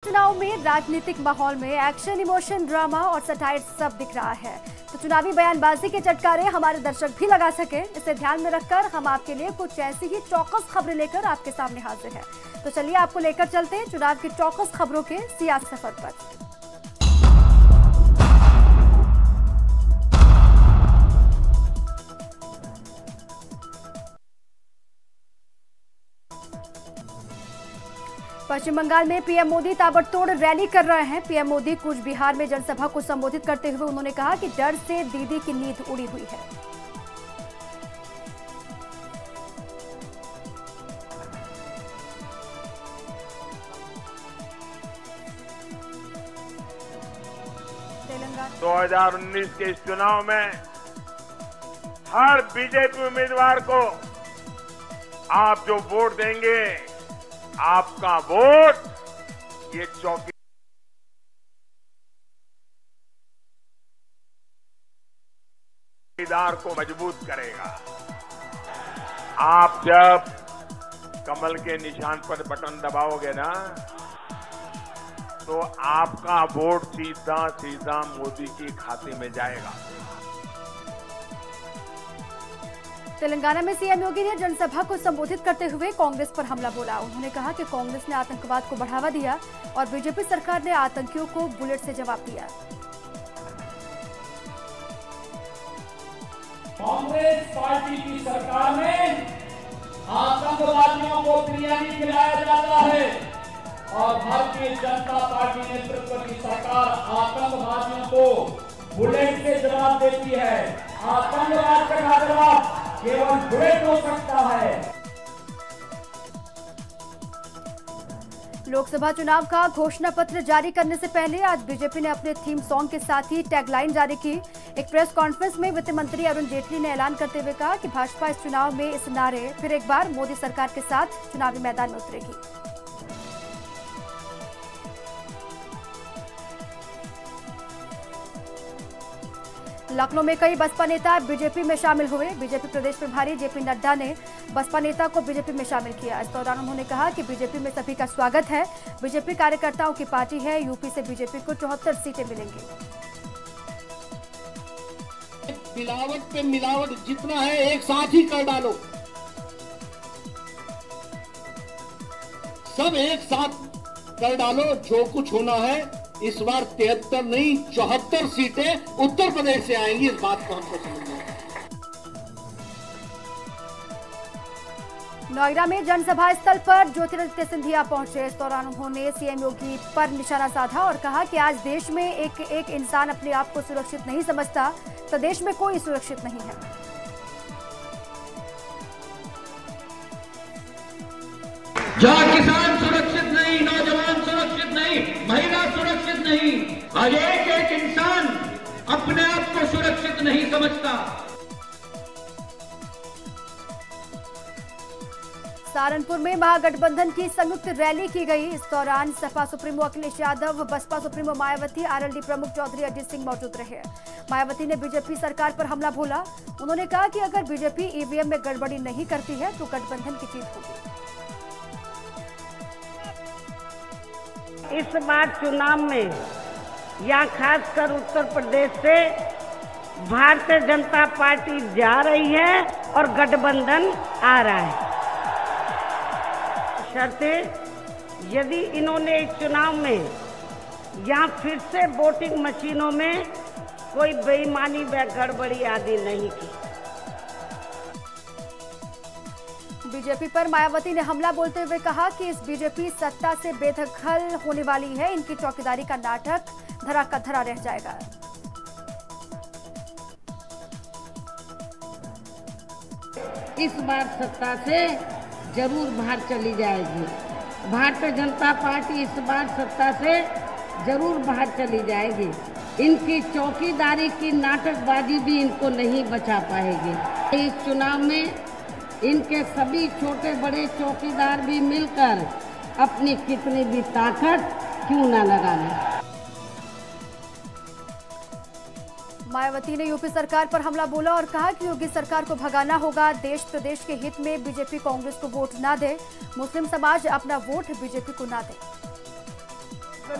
चुनाव में राजनीतिक माहौल में एक्शन, इमोशन, ड्रामा और सटायर सब दिख रहा है। तो चुनावी बयानबाजी के चटकारे हमारे दर्शक भी लगा सके, इसे ध्यान में रखकर हम आपके लिए कुछ ऐसी ही चौकस खबरें लेकर आपके सामने हाजिर हैं। तो चलिए आपको लेकर चलते हैं चुनाव की चौकस खबरों के सियासी सफर पर। पश्चिम बंगाल में पीएम मोदी ताबड़तोड़ रैली कर रहे हैं। पीएम मोदी कूच बिहार में जनसभा को संबोधित करते हुए उन्होंने कहा कि डर से दीदी की नींद उड़ी हुई है। तेलंगाना 2019 के इस चुनाव में हर बीजेपी उम्मीदवार को आप जो वोट देंगे, आपका वोट ये चौकीदार को मजबूत करेगा। आप जब कमल के निशान पर बटन दबाओगे ना, तो आपका वोट सीधा सीधा मोदी की खाते में जाएगा। तेलंगाना में सीएम योगी ने जनसभा को संबोधित करते हुए कांग्रेस पर हमला बोला। उन्होंने कहा कि कांग्रेस ने आतंकवाद को बढ़ावा दिया और बीजेपी सरकार ने आतंकियों को बुलेट से जवाब दिया। कांग्रेस पार्टी की सरकार में आतंकवादियों को बिरयानी खिलाया जाता है और भारतीय जनता पार्टी नेतृत्व की सरकार आतंकवादियों को बुलेट से जवाब देती है। आतंकवाद का जवाब केवल बुलेट हो सकता है। लोकसभा चुनाव का घोषणा पत्र जारी करने से पहले आज बीजेपी ने अपने थीम सॉन्ग के साथ ही टैगलाइन जारी की। एक प्रेस कॉन्फ्रेंस में वित्त मंत्री अरुण जेटली ने ऐलान करते हुए कहा कि भाजपा इस चुनाव में इस नारे फिर एक बार मोदी सरकार के साथ चुनावी मैदान में उतरेगी। लखनऊ में कई बसपा नेता बीजेपी में शामिल हुए। बीजेपी प्रदेश प्रभारी जेपी नड्डा ने बसपा नेता को बीजेपी में शामिल किया। इस दौरान उन्होंने कहा कि बीजेपी में सभी का स्वागत है। बीजेपी कार्यकर्ताओं की पार्टी है। यूपी से बीजेपी को 74 सीटें मिलेंगी। मिलावट पे मिलावट जितना है एक साथ ही कर डालो, सब एक साथ कर डालो। जो कुछ होना है इस बार 73 नहीं 74 सीटें उत्तर प्रदेश से आएंगी। इस बात को हमको समझना है। नोएडा में जनसभा स्थल पर ज्योतिरादित्य सिंधिया पहुंचे। इस दौरान उन्होंने सीएम योगी पर निशाना साधा और कहा कि आज देश में एक इंसान अपने आप को सुरक्षित नहीं समझता, तो देश में कोई सुरक्षित नहीं है। जहाँ किसान सुरक्षित नहीं, नौजवान सुरक्षित नहीं, महिला सुरक्षित नहीं, आज एक इंसान अपने आप को सुरक्षित नहीं समझता। सहारनपुर में महागठबंधन की संयुक्त रैली की गई। इस दौरान सपा सुप्रीमो अखिलेश यादव, बसपा सुप्रीमो मायावती, आरएलडी प्रमुख चौधरी अजित सिंह मौजूद रहे। मायावती ने बीजेपी सरकार पर हमला बोला। उन्होंने कहा कि अगर बीजेपी ईवीएम में गड़बड़ी नहीं करती है तो गठबंधन की जीत होगी। इस बार चुनाव में या खासकर उत्तर प्रदेश से भारतीय जनता पार्टी जा रही है और गठबंधन आ रहा है। शर्ते यदि इन्होंने इस चुनाव में या फिर से वोटिंग मशीनों में कोई बेईमानी व गड़बड़ी आदि नहीं की। बीजेपी पर मायावती ने हमला बोलते हुए कहा कि इस बीजेपी सत्ता से बेदखल होने वाली है। इनकी चौकीदारी का नाटक धरा का धरा रह जाएगा। इस बार सत्ता से जरूर बाहर चली जाएगी। भारतीय जनता पार्टी इस बार सत्ता से जरूर बाहर चली जाएगी। इनकी चौकीदारी की नाटकबाजी भी इनको नहीं बचा पाएगी। इस चुनाव में इनके सभी छोटे बड़े चौकीदार भी मिलकर अपनी कितनी भी ताकत क्यों ना लगा लें। मायावती ने यूपी सरकार पर हमला बोला और कहा कि योगी सरकार को भगाना होगा। देश प्रदेश के हित में बीजेपी कांग्रेस को वोट ना दे, मुस्लिम समाज अपना वोट बीजेपी को ना दे।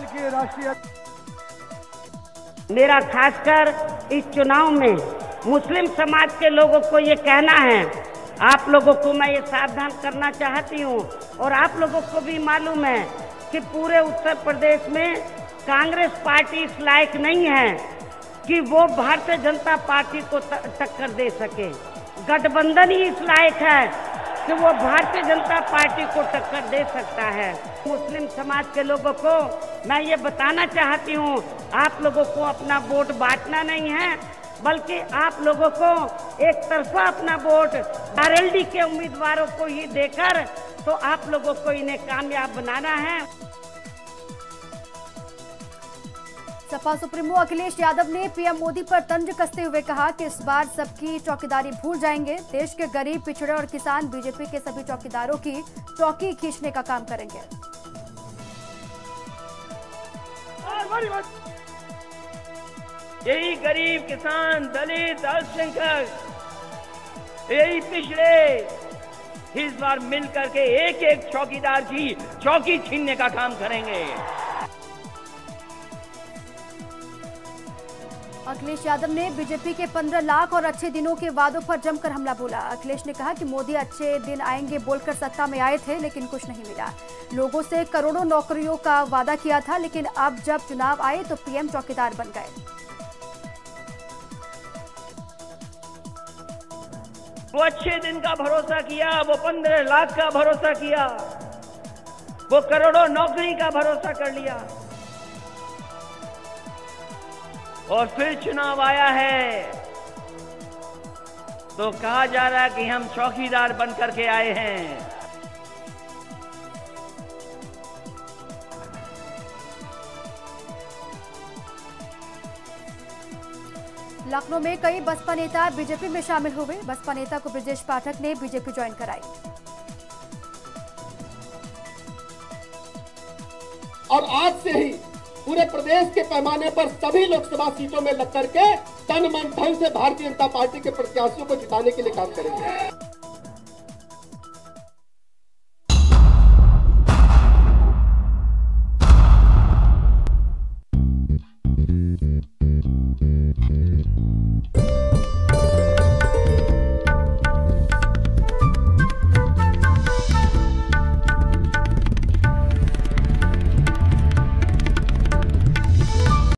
दल के राष्ट्रीय मेरा खासकर इस चुनाव में मुस्लिम समाज के लोगों को ये कहना है, आप लोगों को मैं ये सावधान करना चाहती हूँ और आप लोगों को भी मालूम है कि पूरे उत्तर प्रदेश में कांग्रेस पार्टी इस लायक नहीं है कि वो भारतीय जनता पार्टी को टक्कर दे सके। गठबंधन ही इस लायक है कि वो भारतीय जनता पार्टी को टक्कर दे सकता है। मुस्लिम समाज के लोगों को मैं ये बताना चाहती हूँ, आप लोगों को अपना वोट बांटना नहीं है, बल्कि आप लोगों को एक तरफा अपना वोट आरएलडी के उम्मीदवारों को ही देकर तो आप लोगों को इन्हें कामयाब बनाना है। सपा सुप्रीमो अखिलेश यादव ने पीएम मोदी पर तंज कसते हुए कहा कि इस बार सबकी चौकीदारी भूल जाएंगे। देश के गरीब, पिछड़े और किसान बीजेपी के सभी चौकीदारों की चौकी खींचने का काम करेंगे। यही गरीब, किसान, दलित, अल्पसंख्यक, यही पिछड़े इस बार मिल करके एक एक चौकीदार की चौकी छीनने का काम करेंगे। अखिलेश यादव ने बीजेपी के 15 लाख और अच्छे दिनों के वादों पर जमकर हमला बोला। अखिलेश ने कहा कि मोदी अच्छे दिन आएंगे बोलकर सत्ता में आए थे, लेकिन कुछ नहीं मिला। लोगों से करोड़ों नौकरियों का वादा किया था, लेकिन अब जब चुनाव आए तो पीएम चौकीदार बन गए। वो अच्छे दिन का भरोसा किया, वो 15 लाख का भरोसा किया, वो करोड़ों नौकरी का भरोसा कर लिया, और फिर चुनाव आया है तो कहा जा रहा है कि हम चौकीदार बन करके आए हैं। लखनऊ में कई बसपा नेता बीजेपी में शामिल हुए। बसपा नेता को ब्रजेश पाठक ने बीजेपी ज्वाइन कराई। और आज से ही पूरे प्रदेश के पैमाने पर सभी लोकसभा सीटों में लग करके तन मन धन से भारतीय जनता पार्टी के प्रत्याशियों को जिताने के लिए काम करेंगे।